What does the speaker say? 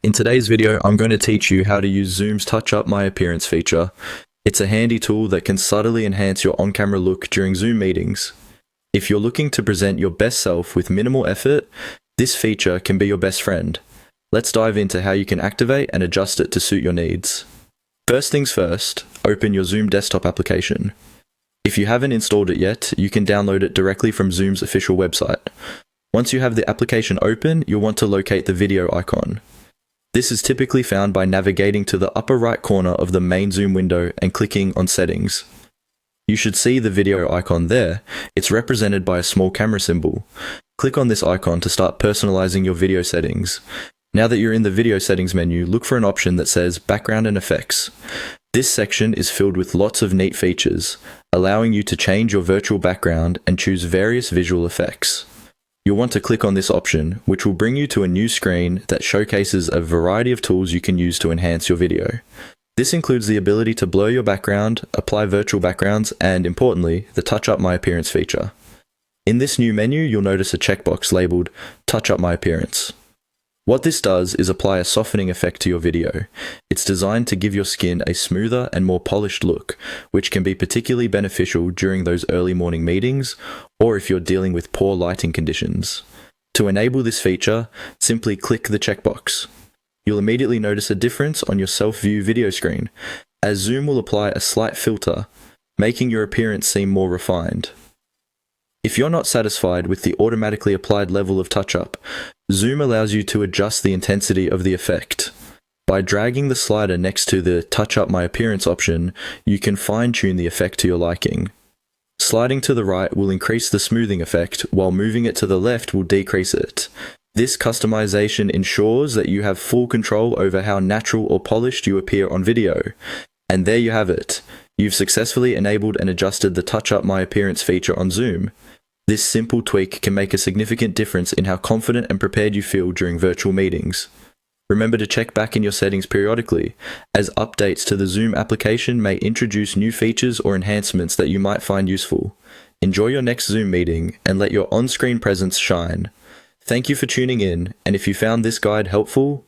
In today's video, I'm going to teach you how to use Zoom's Touch Up My Appearance feature. It's a handy tool that can subtly enhance your on-camera look during Zoom meetings. If you're looking to present your best self with minimal effort, this feature can be your best friend. Let's dive into how you can activate and adjust it to suit your needs. First things first, open your Zoom desktop application. If you haven't installed it yet, you can download it directly from Zoom's official website. Once you have the application open, you'll want to locate the video icon. This is typically found by navigating to the upper right corner of the main Zoom window and clicking on Settings. You should see the video icon there. It's represented by a small camera symbol. Click on this icon to start personalizing your video settings. Now that you're in the video settings menu, look for an option that says Background and Effects. This section is filled with lots of neat features, allowing you to change your virtual background and choose various visual effects. You'll want to click on this option, which will bring you to a new screen that showcases a variety of tools you can use to enhance your video. This includes the ability to blur your background, apply virtual backgrounds, and importantly, the Touch Up My Appearance feature. In this new menu, you'll notice a checkbox labeled Touch Up My Appearance. What this does is apply a softening effect to your video. It's designed to give your skin a smoother and more polished look, which can be particularly beneficial during those early morning meetings or if you're dealing with poor lighting conditions. To enable this feature, simply click the checkbox. You'll immediately notice a difference on your self-view video screen, as Zoom will apply a slight filter, making your appearance seem more refined. If you're not satisfied with the automatically applied level of touch-up, Zoom allows you to adjust the intensity of the effect. By dragging the slider next to the Touch Up My Appearance option, you can fine-tune the effect to your liking. Sliding to the right will increase the smoothing effect, while moving it to the left will decrease it. This customization ensures that you have full control over how natural or polished you appear on video. And there you have it. You've successfully enabled and adjusted the Touch Up My Appearance feature on Zoom. This simple tweak can make a significant difference in how confident and prepared you feel during virtual meetings. Remember to check back in your settings periodically, as updates to the Zoom application may introduce new features or enhancements that you might find useful. Enjoy your next Zoom meeting and let your on-screen presence shine. Thank you for tuning in, and if you found this guide helpful,